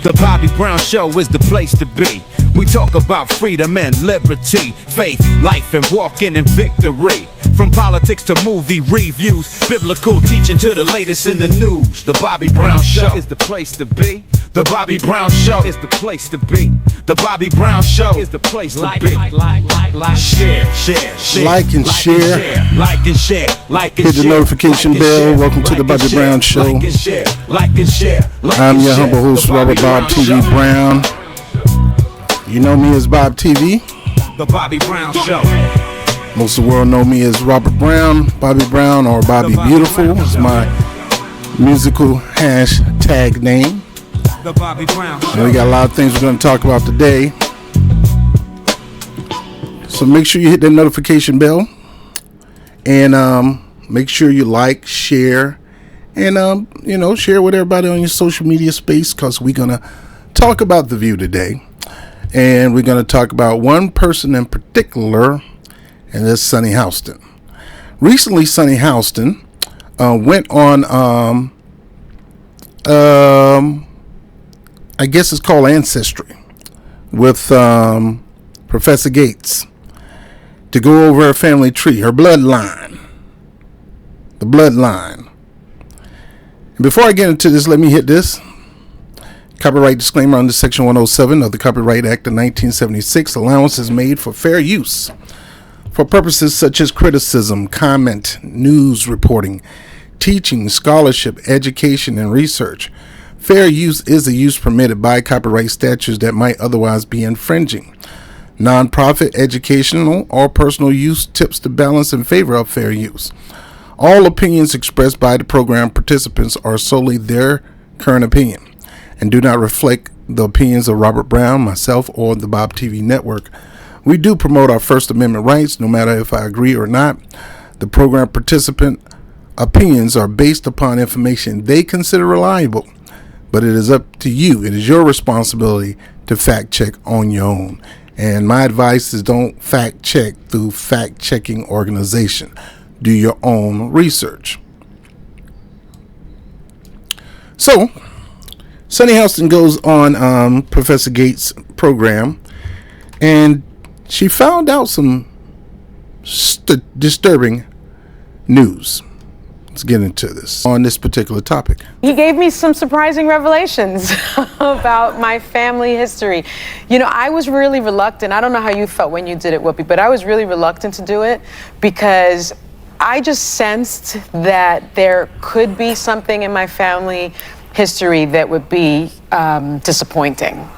The Bobby Brown Show is the place to be. We talk about freedom and liberty, faith, life, and walking in victory. From politics to movie reviews, biblical teaching to the latest in the news. The Bobby Brown Show is the place to be. The Bobby Brown Show is the place to be. The Bobby Brown Show is the place to be. Share. Like and share. Like and share. Like and Hit the notification bell. Welcome to the Bobby Brown Show. Like and share. I'm your humble host, Robert Bob TV Brown. You know me as Bob TV. The Bobby Brown Show. Most of the world know me as Robert Brown, Bobby Brown, or Bobby Beautiful is my musical hashtag name. The Bobby Brown Show. And we got a lot of things we're going to talk about today. So make sure you hit that notification bell. And make sure you like, share, and share with everybody on your social media space, because we're going to talk about The View today. And we're going to talk about one person in particular, and that's Sunny Hostin. Recently, Sunny Hostin went on, I guess it's called Ancestry, with Professor Gates, to go over her family tree, her bloodline. The bloodline. And before I get into this, let me hit this. Copyright disclaimer under Section 107 of the Copyright Act of 1976. Allowance is made for fair use for purposes such as criticism, comment, news reporting, teaching, scholarship, education, and research. Fair use is a use permitted by copyright statutes that might otherwise be infringing. Non-profit, educational, or personal use tips the balance in favor of fair use. All opinions expressed by the program participants are solely their current opinion and do not reflect the opinions of Robert Brown, myself, or the Bob TV network. We do promote our First Amendment rights, no matter if I agree or not. The program participant opinions are based upon information they consider reliable, but it is up to you. It is your responsibility to fact check on your own. And my advice is don't fact check through fact checking organization. Do your own research. So, Sunny Hostin goes on Professor Gates' program, and she found out some disturbing news. Let's get into this on this particular topic. He gave me some surprising revelations about my family history. You know, I was really reluctant. I don't know how you felt when you did it, Whoopi, but I was really reluctant to do it because I just sensed that there could be something in my family history that would be disappointing.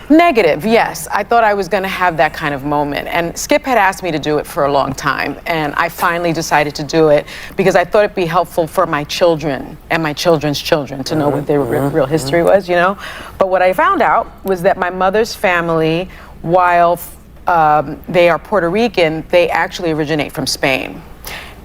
Negative, yes. I thought I was going to have that kind of moment. And Skip had asked me to do it for a long time. And I finally decided to do it because I thought it'd be helpful for my children and my children's children to know what their real history was, you know? But what I found out was that my mother's family, while they are Puerto Rican, they actually originate from Spain.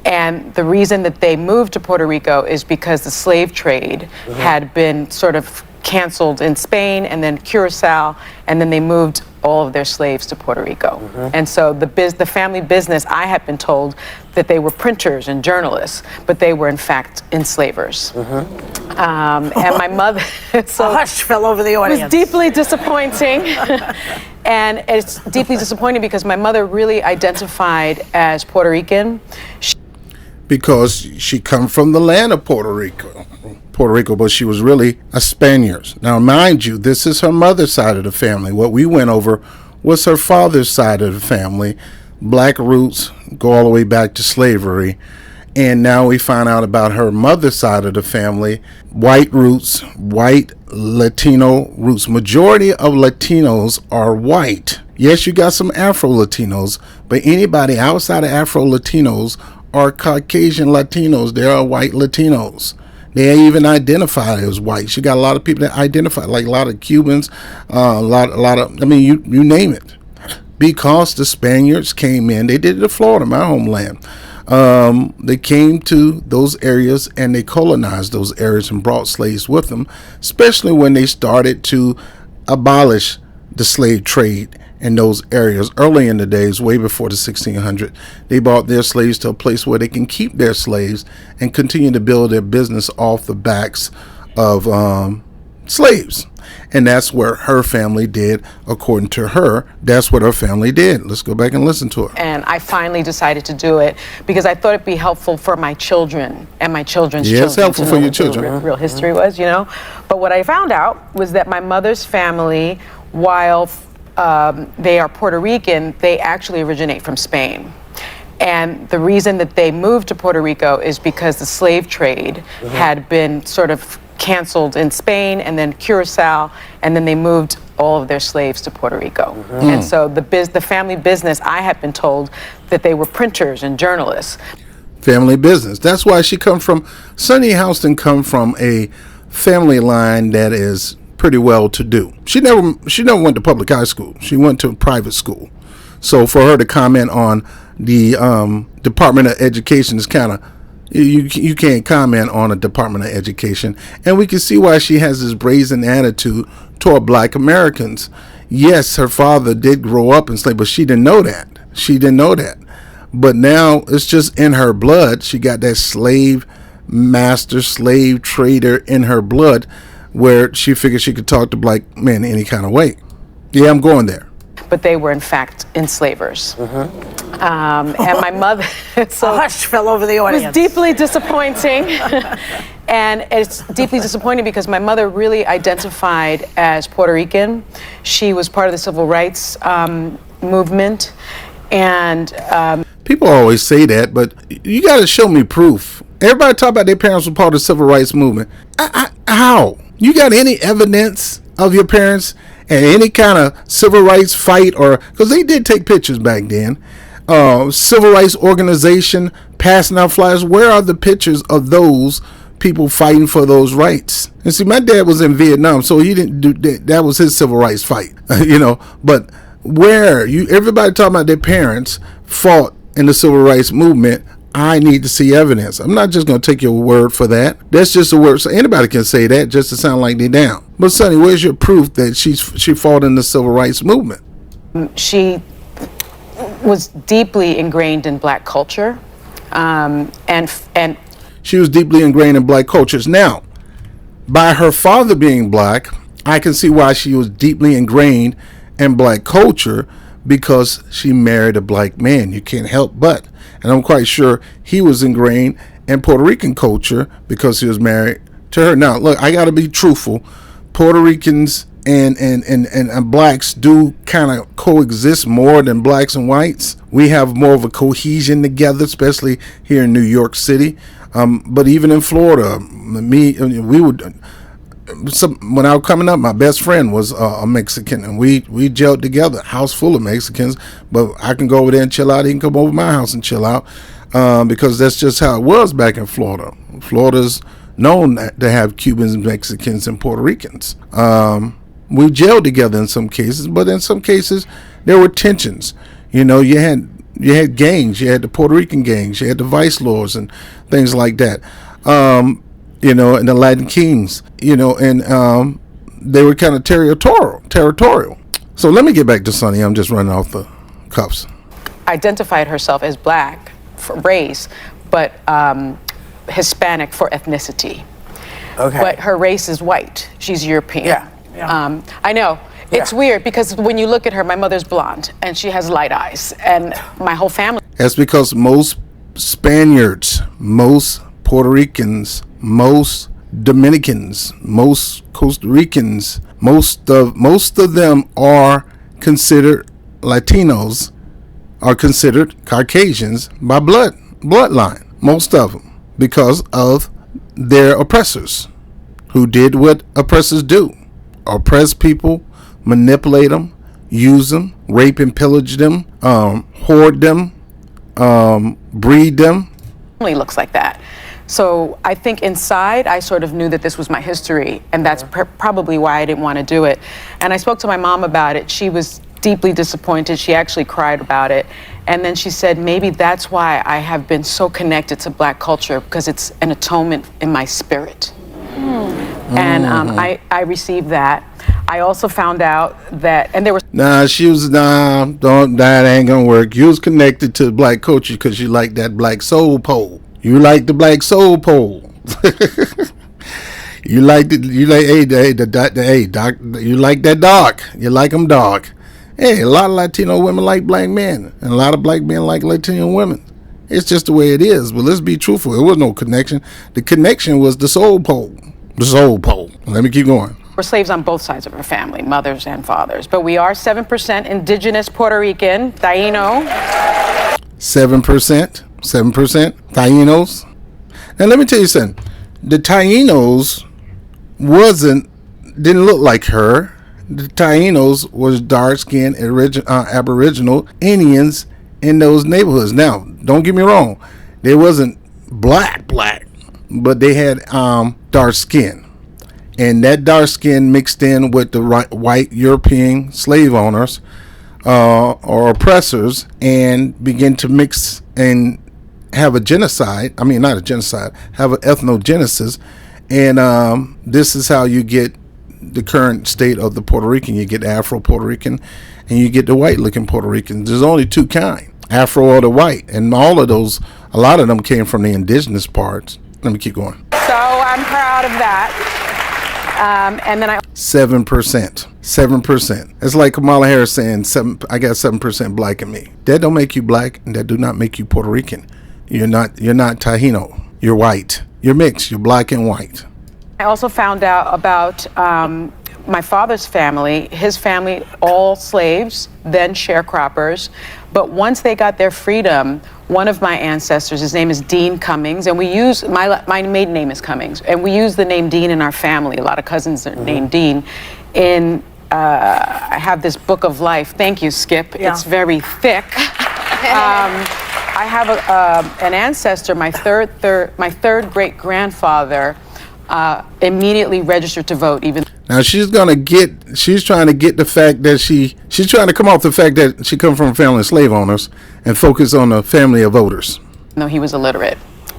And the reason that they moved to Puerto Rico is because the slave trade had been sort of canceled in Spain and then Curacao, and then they moved all of their slaves to Puerto Rico. And so the family business, I had been told that they were printers and journalists, but they were in fact enslavers. And my mother, so a hush fell over the audience. It was deeply disappointing. And it's deeply disappointing because my mother really identified as Puerto Rican. Because she come from the land of Puerto Rico, but she was really a Spaniard. Now, mind you, this is her mother's side of the family. What we went over was her father's side of the family. Black roots go all the way back to slavery. And now we find out about her mother's side of the family. White roots, white Latino roots. Majority of Latinos are white. Yes, you got some Afro-Latinos, but anybody outside of Afro-Latinos are Caucasian Latinos. They are white Latinos. They even identify as white. You got a lot of people that identify, like a lot of Cubans, a lot of, I mean, you name it. Because the Spaniards came in, they did it to Florida, my homeland. They came to those areas and they colonized those areas and brought slaves with them, especially when they started to abolish the slave trade in those areas early in the days, way before the 1600s. They brought their slaves to a place where they can keep their slaves and continue to build their business off the backs of slaves. And that's what her family did. According to her, that's what her family did. Let's go back and listen to her. And I finally decided to do it because I thought it'd be helpful for my children and my children's Yeah, children. it's helpful to for know your what the children. real history was, you know. But what I found out was that my mother's family, while they are Puerto Rican, they actually originate from Spain. And the reason that they moved to Puerto Rico is because the slave trade had been sort of canceled in Spain and then Curacao, and then they moved all of their slaves to Puerto Rico. And so the family business, I had been told that they were printers and journalists. Family business. That's why she come from, Sonny Houston come from a family line that is pretty well to do. She never went to public high school. She went to private school. So for her to comment on the Department of Education is kind of, you can't comment on a Department of Education. And we can see why she has this brazen attitude toward black Americans. Yes, her father did grow up in slavery, but she didn't know that. She didn't know that. But now it's just in her blood. She got that slave master, slave trader in her blood, where she figured she could talk to black men any kind of way. Yeah, I'm going there. But they were in fact enslavers. And my mother, so A hush fell over the it was audience. deeply disappointing. And it's deeply disappointing because my mother really identified as Puerto Rican. She was part of the civil rights movement. And People always say that, but you got to show me proof. Everybody talk about their parents were part of the civil rights movement. How? You got any evidence of your parents and any kind of civil rights fight, or because they did take pictures back then, civil rights organization passing out flyers? Where are the pictures of those people fighting for those rights? And see, my dad was in Vietnam, so he didn't do that. That was his civil rights fight, you know. But where everybody talking about their parents fought in the civil rights movement, I need to see evidence. I'm not just going to take your word for that. That's just a word. So anybody can say that just to sound like they down. But Sonny, where's your proof that she fought in the civil rights movement? she was deeply ingrained in black culture. And She was deeply ingrained in black cultures. Now, by her father being black, I can see why she was deeply ingrained in black culture, because she married a black man. You can't help but. And I'm quite sure he was ingrained in Puerto Rican culture because he was married to her. Now, look, I got to be truthful. Puerto Ricans and blacks do kind of coexist more than blacks and whites. We have more of a cohesion together, especially here in New York City. But even in Florida, when I was coming up, my best friend was a Mexican, and we gelled together. House full of Mexicans, but I can go over there and chill out. He can come over to my house and chill out, because that's just how it was back in Florida. Florida's known to have Cubans, Mexicans, and Puerto Ricans. We gelled together in some cases, but in some cases there were tensions. You know, you had gangs. You had the Puerto Rican gangs. You had the vice lords and things like that. You know, and the Latin Kings, you know, and they were kind of territorial. So let me get back to Sonny. I'm just running off the cuffs. identified herself as black for race, but Hispanic for ethnicity. Okay. But her race is white. She's European. Yeah. I know. It's Yeah. weird because when you look at her, my mother's blonde and she has light eyes, and my whole family. That's because most Spaniards, most Puerto Ricans, most Dominicans, most Costa Ricans, most of them are considered Latinos, are considered Caucasians by bloodline. Most of them, because of their oppressors, who did what oppressors do: oppress people, manipulate them, use them, rape and pillage them, hoard them, breed them. Family looks like that. So I think inside I sort of knew that this was my history, and that's probably why I didn't want to do it. And I spoke to my mom about it. She was deeply disappointed. She actually cried about it. And then she said, maybe that's why I have been so connected to black culture, because it's an atonement in my spirit. And I received that. I also found out that, and there were That ain't gonna work. You was connected to black culture because you like that black soul pole. You like the black soul pole. You like you like that dog. You like them dog. Hey, a lot of Latino women like black men, and a lot of black men like Latino women. It's just the way it is. But let's be truthful. There was no connection. The connection was the soul pole. The soul pole. Let me keep going. We're slaves on both sides of our family, mothers and fathers. But we are 7% indigenous Puerto Rican, Taino. 7%. Tainos. Now let me tell you something. The Tainos didn't look like her. The Tainos was dark-skinned Aboriginal Indians in those neighborhoods. Now, don't get me wrong, they wasn't black, but they had dark skin, and that dark skin mixed in with the white European slave owners or oppressors, and began to mix and have a genocide. I mean, not a genocide, have an ethnogenesis, and this is how you get the current state of the Puerto Rican. You get Afro Puerto Rican, and you get the white looking Puerto Rican. There's only two kinds, Afro or the white, and all of those, a lot of them came from the indigenous parts. Let me keep going. So I'm proud of that. And then 7%. It's like Kamala Harris saying, I got 7% black in me. That don't make you black, and that do not make you Puerto Rican. You're not Taino. You're white. You're mixed. You're black and white. I also found out about my father's family, his family, all slaves, then sharecroppers. But once they got their freedom, one of my ancestors, his name is Dean Cummings, and we use, my maiden name is Cummings, and we use the name Dean in our family. A lot of cousins are named Dean. I have this book of life. Thank you, Skip. Yeah. It's very thick. I have an ancestor, my third great grandfather, immediately registered to vote. Now she's trying to get the fact that she's trying to come off the fact that she comes from a family of slave owners and focus on a family of voters. No, he was illiterate,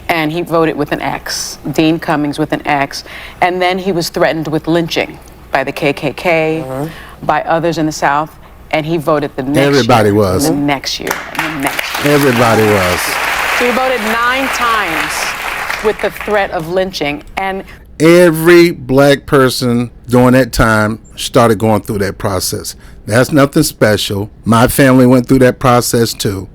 and he voted with an X. Dean Cummings with an X, and then he was threatened with lynching by the KKK, by others in the South, and he voted the next year. Everybody was. The next year. Everybody was. So he voted 9 times with the threat of lynching, and every black person during that time started going through that process. That's nothing special. My family went through that process too.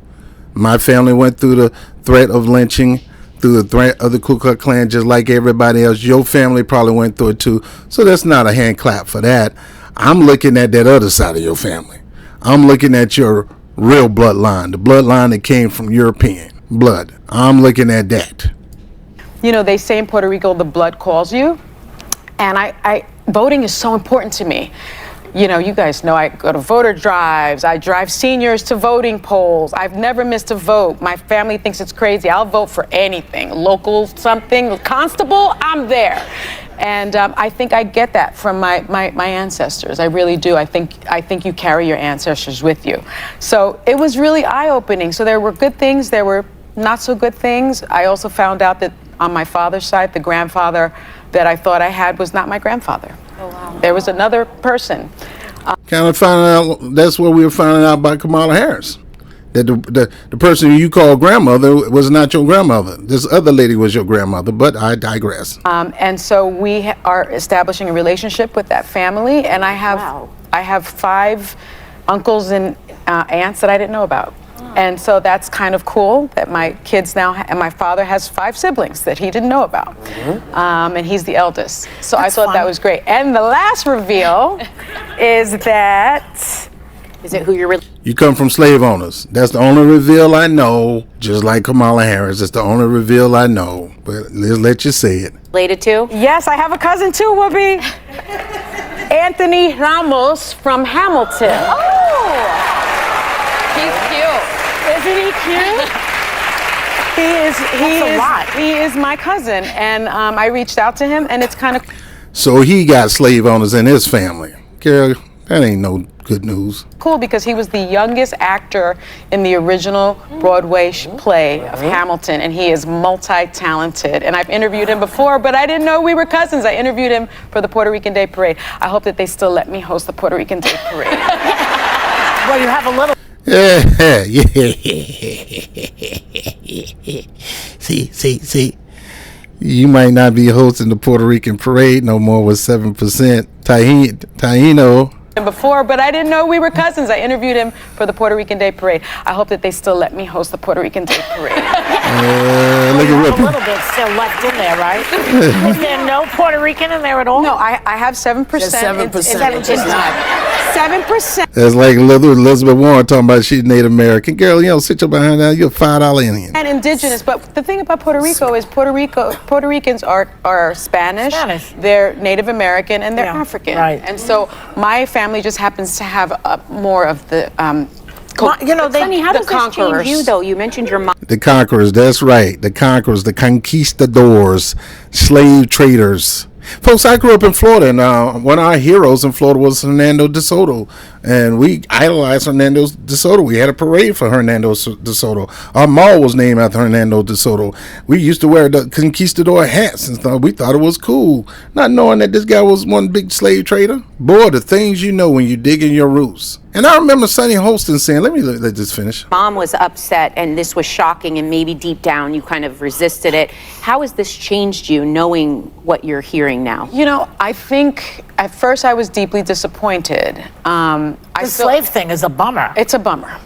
My family went through the threat of lynching, through the threat of the Ku Klux Klan, just like everybody else. Your family probably went through it too. So that's not a hand clap for that. I'm looking at that other side of your family. I'm looking at your real bloodline, the bloodline that came from European blood. I'm looking at that. You know, they say in Puerto Rico, the blood calls you. And voting is so important to me. You know, you guys know I go to voter drives. I drive seniors to voting polls. I've never missed a vote. My family thinks it's crazy. I'll vote for anything. Local something, constable, I'm there. And I think I get that from my ancestors. I really do. I think you carry your ancestors with you. So it was really eye-opening. So there were good things. There were not so good things. I also found out that on my father's side, the grandfather that I thought I had was not my grandfather. Oh, wow. There was another person. Kind of finding out, that's what we were finding out about Kamala Harris. That the person you call grandmother was not your grandmother. This other lady was your grandmother, but I digress. And so we are establishing a relationship with that family, and I have 5 uncles and aunts that I didn't know about. And so that's kind of cool that my kids now, and my father has 5 siblings that he didn't know about. And he's the eldest. So that's I thought that was great. And the last reveal is that... Is it who you're... You come from slave owners. That's the only reveal I know. Just like Kamala Harris, it's the only reveal I know. But let's let you say it. Related to? Yes, I have a cousin too, Whoopi. Anthony Ramos from Hamilton. Oh! He's cute. Isn't he cute? He is my cousin, and I reached out to him, and it's kind of... So he got slave owners in his family. Girl, that ain't no good news. Cool, because he was the youngest actor in the original Broadway play of Hamilton, and he is multi-talented. And I've interviewed him before, but I didn't know we were cousins. I interviewed him for the Puerto Rican Day Parade. I hope that they still let me host the Puerto Rican Day Parade. Well, you have a little... Yeah. See. You might not be hosting the Puerto Rican parade no more with 7% Taino. Before, but I didn't know we were cousins. I interviewed him for the Puerto Rican Day Parade. I hope that they still let me host the Puerto Rican Day Parade. Look You at have a Whippy. little bit still left in there, right? Is there no Puerto Rican in there at all? No, I have 7%. Just 7%. It's not. 7%. That's like Elizabeth Warren talking about she's Native American. Girl, sit your behind down. You're a $5 Indian. And indigenous, but the thing about Puerto Rico is Puerto Ricans are Spanish, they're Native American, and they're African. Right. And so my family just happens to have more of the Sonny, how does this change you, though? You mentioned your mom. The conquerors, that's right. The conquerors, the conquistadors, slave traders. Folks, I grew up in Florida, and one of our heroes in Florida was Hernando de Soto, and we idolized Hernando de Soto. We had a parade for Hernando de Soto. Our mall was named after Hernando de Soto. We used to wear the conquistador hats and stuff. We thought it was cool, not knowing that this guy was one big slave trader. Boy, the things you know when you dig in your roots. And I remember Sonny Hostins saying, let this finish. Mom was upset, and this was shocking, and maybe deep down you kind of resisted it. How has this changed you, knowing what you're hearing now? I think at first I was deeply disappointed. The slave thing is a bummer. It's a bummer.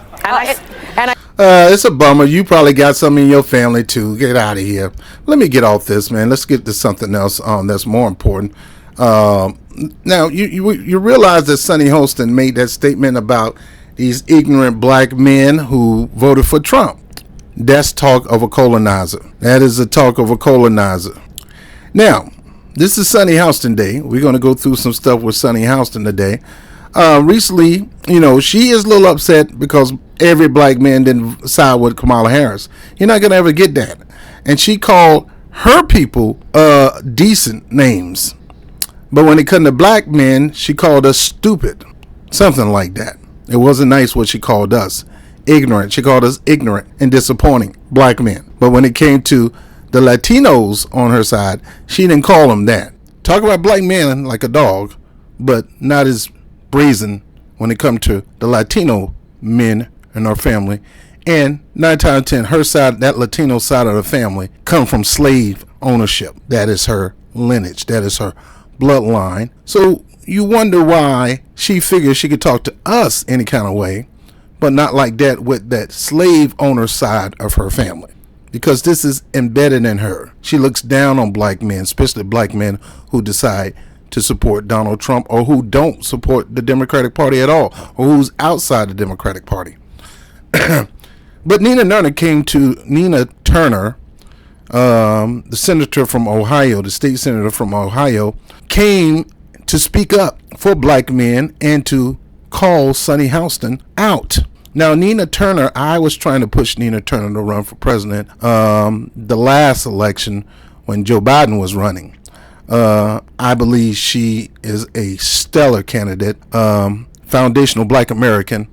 It's a bummer. You probably got some in your family too. Get out of here. Let me get off this, man. Let's get to something else that's more important. Now, you realize that Sonny Hostin made that statement about these ignorant black men who voted for Trump. That's talk of a colonizer. That is the talk of a colonizer. Now, this is Sonny Hostin Day. We're going to go through some stuff with Sonny Hostin today. Recently, she is a little upset because every black man didn't side with Kamala Harris. You're not going to ever get that. And she called her people decent names. But when it comes to black men, she called us stupid. Something like that. It wasn't nice what she called us. Ignorant. She called us ignorant and disappointing black men. But when it came to the Latinos on her side, she didn't call them that. Talk about black men like a dog, but not as brazen when it comes to the Latino men in our family. And 9 times out of 10, her side, that Latino side of the family, come from slave ownership. That is her lineage. That is her bloodline. So you wonder why she figures she could talk to us any kind of way, but not like that with that slave owner side of her family. Because this is embedded in her. She looks down on black men, especially black men who decide to support Donald Trump or who don't support the Democratic Party at all, or who's outside the Democratic Party. But Nina Turner, the senator from Ohio, the state senator from Ohio, came to speak up for black men and to call Sonny Hostin out. Now, Nina Turner, I was trying to push Nina Turner to run for president the last election when Joe Biden was running. I believe she is a stellar candidate, foundational black American.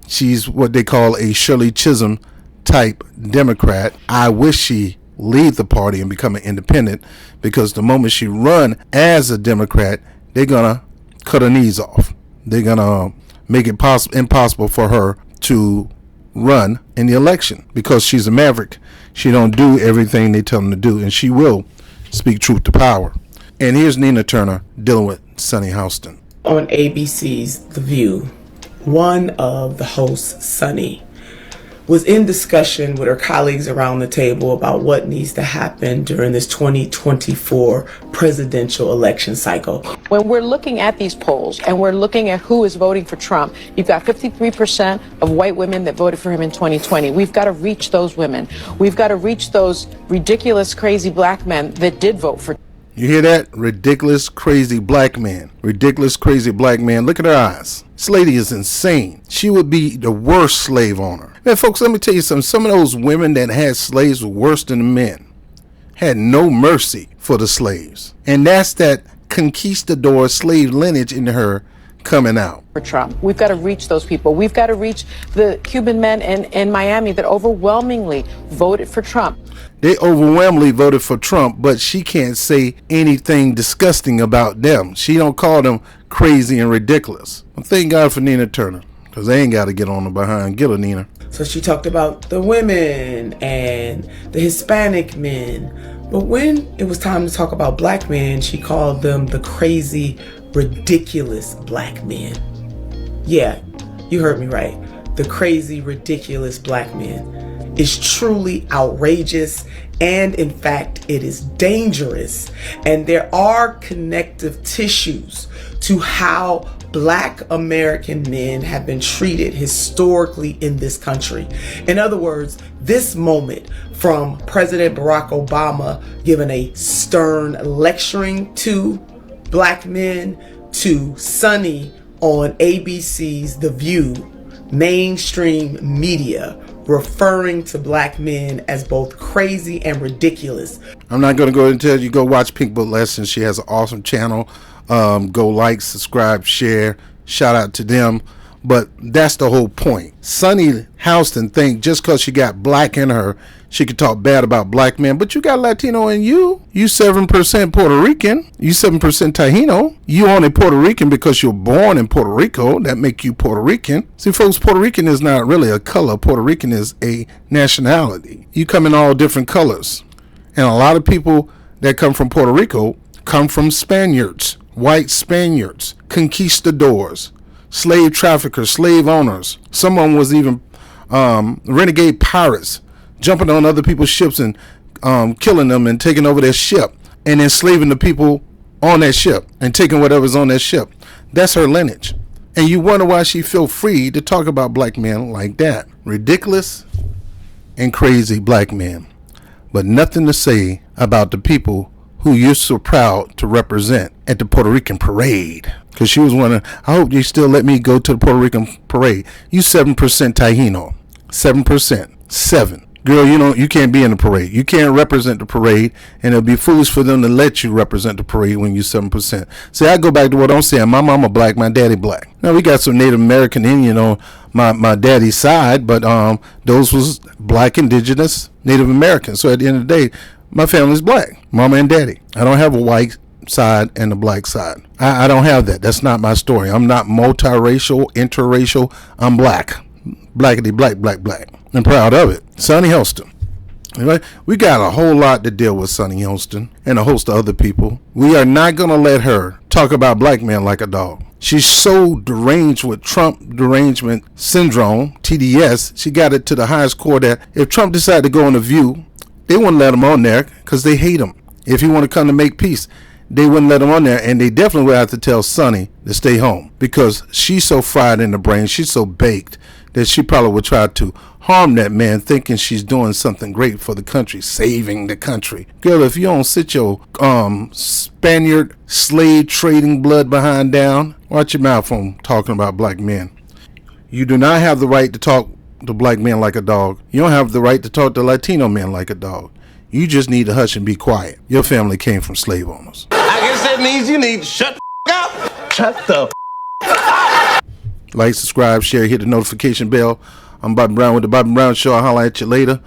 She's what they call a Shirley Chisholm type Democrat. I wish she leave the party and become an independent, because the moment she run as a Democrat, they're gonna cut her knees off. They're gonna make it impossible for her to run in the election, because she's a maverick. She don't do everything they tell them to do, and she will speak truth to power. And here's Nina Turner dealing with Sonny Hostin. On ABC's The View, one of the hosts, Sonny, was in discussion with her colleagues around the table about what needs to happen during this 2024 presidential election cycle. When we're looking at these polls and we're looking at who is voting for Trump, you've got 53% of white women that voted for him in 2020. We've got to reach those women. We've got to reach those ridiculous, crazy black men that did vote for. You hear that? Ridiculous, crazy black man. Ridiculous, crazy black man. Look at her eyes. This lady is insane. She would be the worst slave owner. Man, folks, let me tell you something. Some of those women that had slaves were worse than the men. Had no mercy for the slaves. And that's that conquistador slave lineage in her coming out. For Trump. We've got to reach those people. We've got to reach the Cuban men in Miami that overwhelmingly voted for Trump. They overwhelmingly voted for Trump, but she can't say anything disgusting about them. She don't call them crazy and ridiculous. Well, thank God for Nina Turner, because they ain't got to get on her behind. Get her, Nina. So she talked about the women and the Hispanic men. But when it was time to talk about black men, she called them the crazy, ridiculous black men. Yeah, you heard me right. The crazy, ridiculous black men. It's truly outrageous, and in fact, it is dangerous. And there are connective tissues to how Black American men have been treated historically in this country. In other words, this moment from President Barack Obama giving a stern lecturing to black men, to Sonny on ABC's The View, mainstream media, referring to black men as both crazy and ridiculous. I'm not going to go and tell you go watch Pink Book Lessons. She has an awesome channel. Go like, subscribe, share. Shout out to them. But that's the whole point. Sonny Houston think just because she got black in her, she could talk bad about black men. But you got Latino in you. You 7% Puerto Rican. You 7% Taino. You only Puerto Rican because you're born in Puerto Rico. That make you Puerto Rican. See, folks, Puerto Rican is not really a color. Puerto Rican is a nationality. You come in all different colors. And a lot of people that come from Puerto Rico come from Spaniards, white Spaniards, conquistadors, slave traffickers, slave owners. Some of them was even renegade pirates, jumping on other people's ships and killing them and taking over their ship and enslaving the people on that ship and taking whatever's on that ship. That's her lineage. And you wonder why she feel free to talk about black men like that. Ridiculous and crazy black men. But nothing to say about the people who you're so proud to represent at the Puerto Rican parade. Because she was wondering, I hope you still let me go to the Puerto Rican parade. You 7% Taino. 7%. 7. Girl, you can't be in the parade. You can't represent the parade, and it'll be foolish for them to let you represent the parade when you're 7%. See, I go back to what I'm saying. My mama black, my daddy black. Now, we got some Native American Indian on my daddy's side, but those was black, indigenous, Native Americans. So at the end of the day, my family's black, mama and daddy. I don't have a white side and a black side. I don't have that. That's not my story. I'm not multiracial, interracial. I'm black. Blackity black, black, black. I'm proud of it. Sonny Houston. Right? We got a whole lot to deal with Sonny Houston and a host of other people. We are not going to let her talk about black men like a dog. She's so deranged with Trump derangement syndrome, TDS. She got it to the highest core that if Trump decided to go on The View, they wouldn't let him on there because they hate him. If he want to come to make peace, they wouldn't let him on there, and they definitely would have to tell Sonny to stay home because she's so fried in the brain, she's so baked that she probably would try to harm that man thinking she's doing something great for the country, saving the country. Girl, if you don't sit your Spaniard slave trading blood behind down, watch your mouth on talking about black men. You do not have the right to talk to black men like a dog. You don't have the right to talk to Latino men like a dog. You just need to hush and be quiet. Your family came from slave owners. I guess that means you need to shut the up. Shut the Like, subscribe, share, hit the notification bell. I'm Bobby Brown with the Bobby Brown Show. I'll holler at you later.